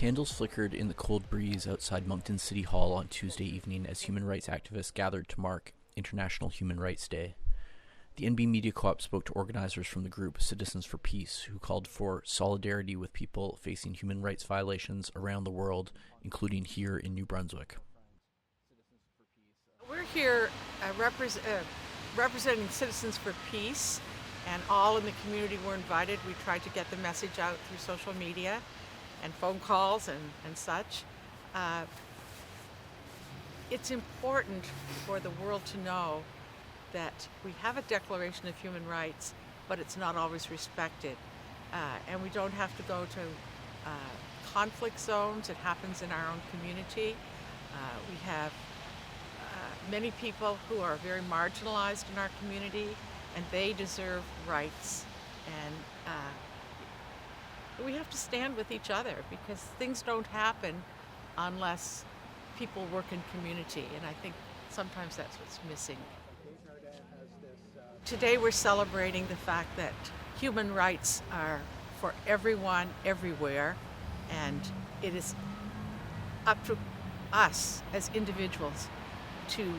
Candles flickered in the cold breeze outside Moncton City Hall on Tuesday evening as human rights activists gathered to mark International Human Rights Day. The NB Media Co-op spoke to organizers from the group Citizens for Peace, who called for solidarity with people facing human rights violations around the world, including here in New Brunswick. We're here representing Citizens for Peace, and all in the community were invited. We tried to get the message out through social media and phone calls and such. It's important for the world to know that we have a Declaration of Human Rights, but it's not always respected. And we don't have to go to conflict zones. It happens in our own community. We have many people who are very marginalized in our community, and they deserve rights. And we have to stand with each other, because things don't happen unless people work in community, and I think sometimes that's what's missing. Today we're celebrating the fact that human rights are for everyone, everywhere, and it is up to us as individuals to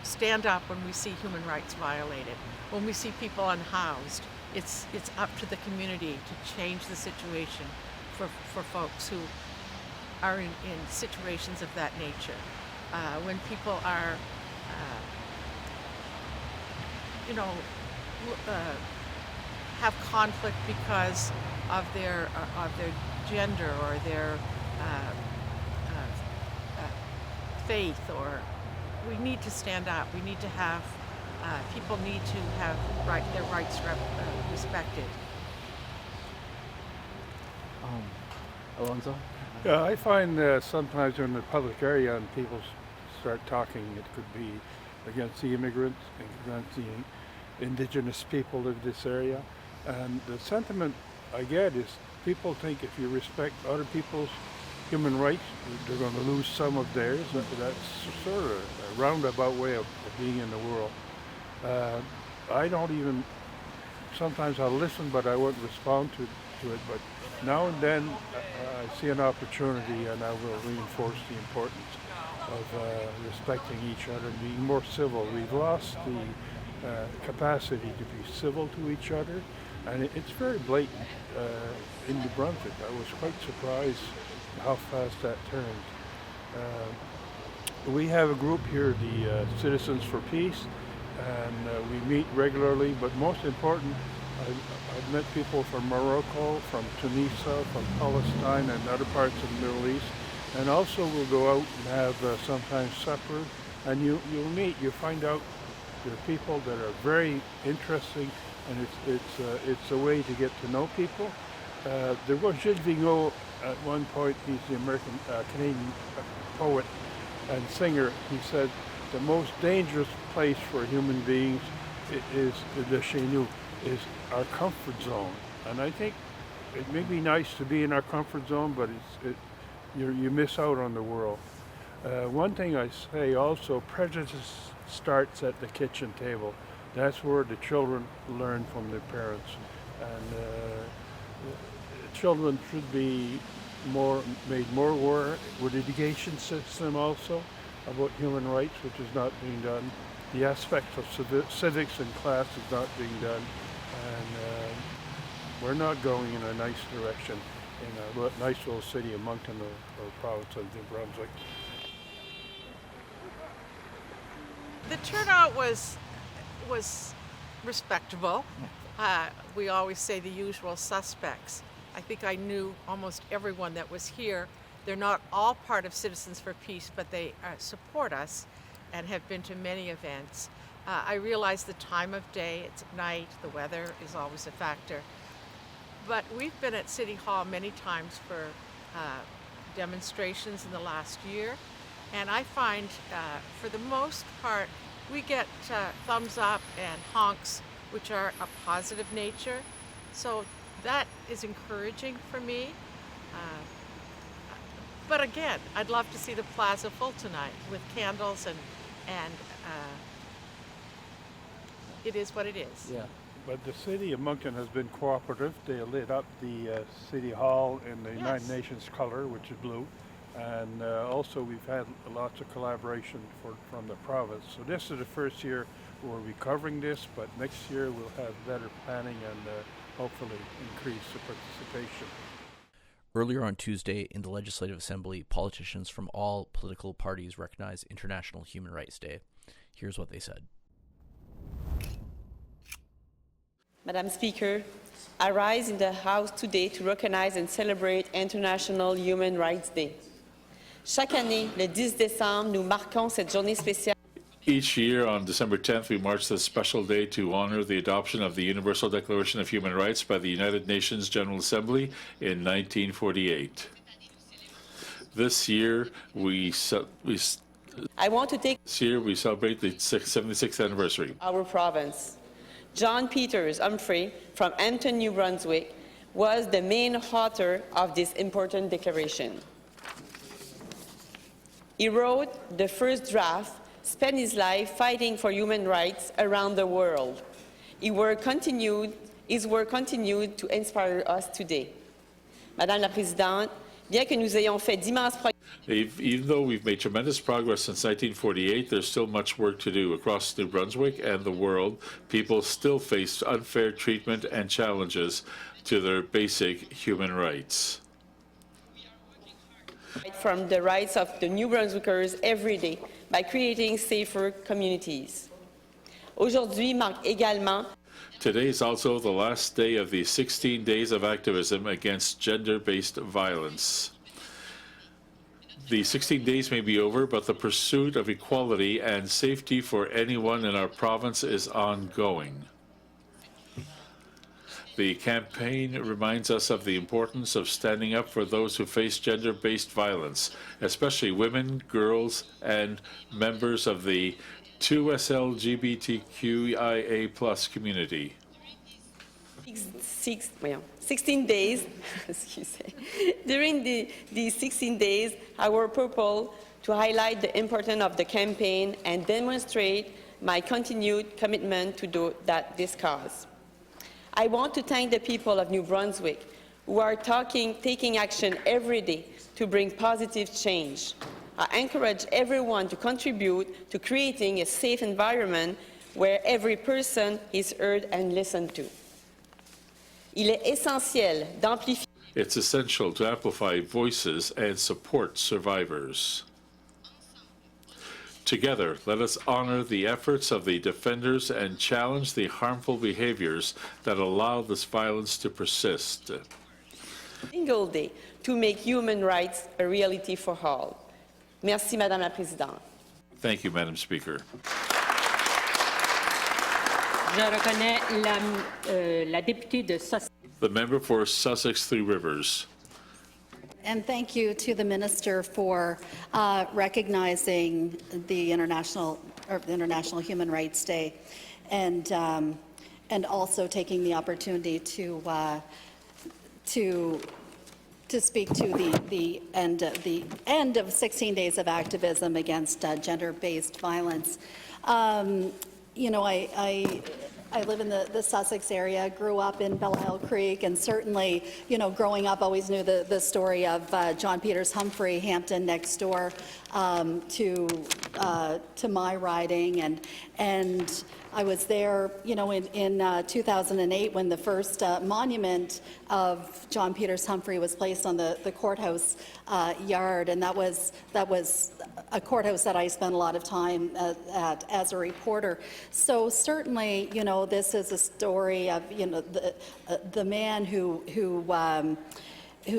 stand up when we see human rights violated, when we see people unhoused. It's up to the community to change the situation for folks who are in situations of that nature. When people are, have conflict because of their gender or their faith, or we need to stand up. We need to have people need to have their rights respected. Alonzo? Yeah, I find sometimes in the public area and people start talking, it could be against the immigrants, against the Indigenous people of this area. And the sentiment I get is people think if you respect other people's human rights, they're going to lose some of theirs. That's sort of a roundabout way of being in the world. I don't even, sometimes I'll listen, but I won't respond to it. But now and then I see an opportunity, and I will reinforce the importance of respecting each other and being more civil. We've lost the capacity to be civil to each other, and it's very blatant in New Brunswick. I was quite surprised how fast that turned. We have a group here, the Citizens for Peace, and we meet regularly, but most important, I've met people from Morocco, from Tunisia, from Palestine, and other parts of the Middle East. And also we'll go out and have sometimes supper, and you'll meet, you find out there are people that are very interesting, and it's a way to get to know people. There was Gilles Vigneault at one point. He's the Canadian poet and singer. He said the most dangerous place for human beings is the chez nous, is our comfort zone. And I think it may be nice to be in our comfort zone, but you miss out on the world. One thing I say also, prejudice starts at the kitchen table. That's where the children learn from their parents. And children should be made more aware with the education system also about human rights, which is not being done. The aspect of civics in class is not being done. And we're not going in a nice direction in a nice little city of Moncton or province of New Brunswick. The turnout was respectable. We always say the usual suspects. I think I knew almost everyone that was here. They're not all part of Citizens for Peace, but they support us and have been to many events. I realize the time of day, it's at night, the weather is always a factor. But we've been at City Hall many times for demonstrations in the last year, and I find for the most part we get thumbs up and honks, which are a positive nature. So that is encouraging for me. But again, I'd love to see the plaza full tonight with candles and it is what it is. Yeah. But the city of Moncton has been cooperative. They lit up the City Hall in the United Nations color, which is blue. And also we've had lots of collaboration from the province. So this is the first year we'll be covering this, but next year we'll have better planning and hopefully increase the participation. Earlier on Tuesday, in the Legislative Assembly, politicians from all political parties recognized International Human Rights Day. Here's what they said. Madam Speaker, I rise in the House today to recognize and celebrate International Human Rights Day. Chaque année, le 10 décembre, nous marquons cette journée spéciale. Each year on December 10th, we march this special day to honor the adoption of the Universal Declaration of Human Rights by the United Nations General Assembly in 1948. This year, we celebrate the 76th anniversary. Our province. John Peters Humphrey from Hampton, New Brunswick, was the main author of this important declaration. He wrote the first draft, spent his life fighting for human rights around the world. His work continued to inspire us today. Madame la Présidente, bien que nous ayons fait d'immenses progrès, Even though we've made tremendous progress since 1948, there's still much work to do. Across New Brunswick and the world, people still face unfair treatment and challenges to their basic human rights. from the rights of the New Brunswickers every day by creating safer communities. Aujourd'hui marque également Today is also the last day of the 16 days of activism against gender-based violence. The 16 days may be over, but the pursuit of equality and safety for anyone in our province is ongoing. The campaign reminds us of the importance of standing up for those who face gender-based violence, especially women, girls, and members of the 2SLGBTQIA+ community. 16 days, during these 16 days, our purpose to highlight the importance of the campaign and demonstrate my continued commitment to this cause. I want to thank the people of New Brunswick who are taking action every day to bring positive change. I encourage everyone to contribute to creating a safe environment where every person is heard and listened to. Il est essentiel d'amplifier. It's essential to amplify voices and support survivors. Together, let us honor the efforts of the defenders and challenge the harmful behaviors that allow this violence to persist. Single day to make human rights a reality for all. Merci, Madame la Présidente. Thank you, Madam Speaker. Je reconnais la députée de Sussex. The member for Sussex Three Rivers. And thank you to the Minister for recognizing the International Human Rights Day, and also taking the opportunity to speak to the end of 16 days of activism against gender-based violence. You know, I live in the Sussex area, grew up in Belle Creek, and certainly, you know, growing up, always knew the story of John Peters Humphrey, Hampton next door to my riding, and I was there, you know, in 2008 when the first monument of John Peters Humphrey was placed on the courthouse yard, and that was a courthouse that I spent a lot of time at as a reporter. So certainly, you know, this is a story of, you know, the man who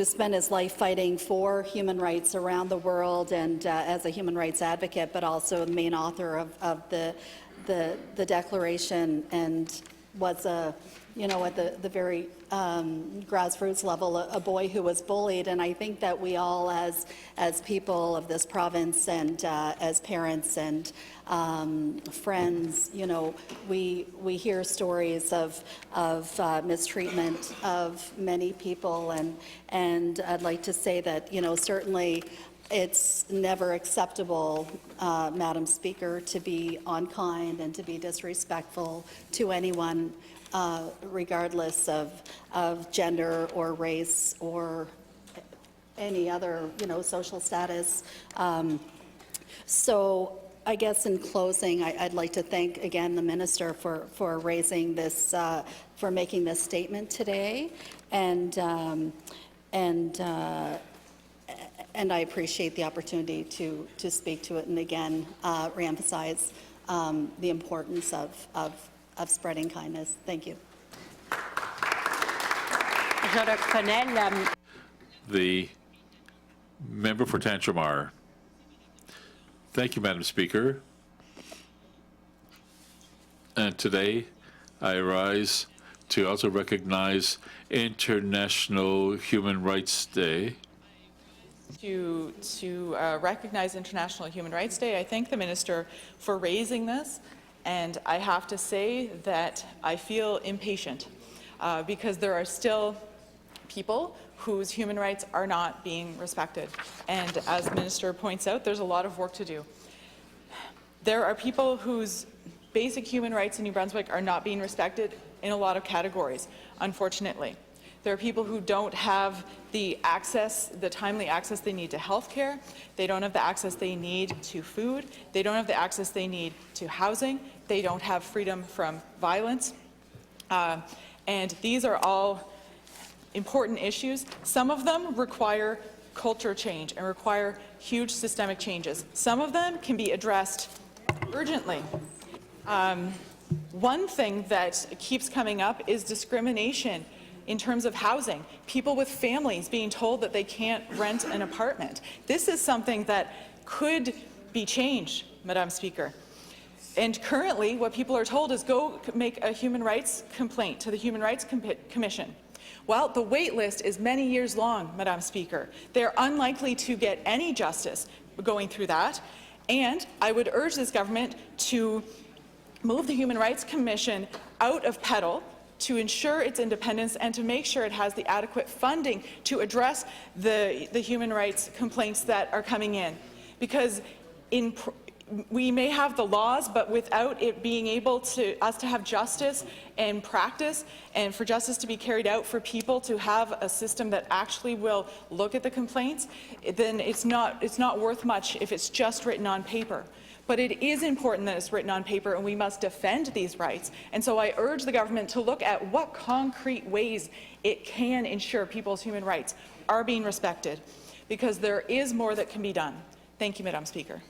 spent his life fighting for human rights around the world, and as a human rights advocate, but also the main author of the Declaration, and was you know, at the very grassroots level, a boy who was bullied. And I think that we all, as people of this province, and as parents and friends, you know, we hear stories of mistreatment of many people, and I'd like to say that, you know, certainly it's never acceptable, Madam Speaker, to be unkind and to be disrespectful to anyone regardless of gender or race or any other, social status. So I guess in closing, I'd like to thank again the minister for raising this, for making this statement today, and I appreciate the opportunity to speak to it and again reemphasize the importance of spreading kindness. Thank you. The member for Tantramar. Thank you, Madam Speaker. And today, I rise to also recognize International Human Rights Day. To recognize International Human Rights Day, I thank the Minister for raising this, and I have to say that I feel impatient because there are still people whose human rights are not being respected. And as the Minister points out, there's a lot of work to do. There are people whose basic human rights in New Brunswick are not being respected in a lot of categories, unfortunately. There are people who don't have the access, the timely access they need to health care. They don't have the access they need to food. They don't have the access they need to housing. They don't have freedom from violence. And these are all important issues. Some of them require culture change and require huge systemic changes. Some of them can be addressed urgently. One thing that keeps coming up is discrimination in terms of housing. People with families being told that they can't rent an apartment. This is something that could be changed, Madam Speaker. And currently, what people are told is go make a human rights complaint to the Human Rights Commission. Well, the wait list is many years long, Madam Speaker. They're unlikely to get any justice going through that. And I would urge this government to move the Human Rights Commission out of pedal, to ensure its independence and to make sure it has the adequate funding to address the human rights complaints that are coming in. Because we may have the laws, but without it being able to us to have justice and practice, and for justice to be carried out, for people to have a system that actually will look at the complaints, then it's not worth much if it's just written on paper. But it is important that it's written on paper, and we must defend these rights. And so I urge the government to look at what concrete ways it can ensure people's human rights are being respected, because there is more that can be done. Thank you, Madam Speaker.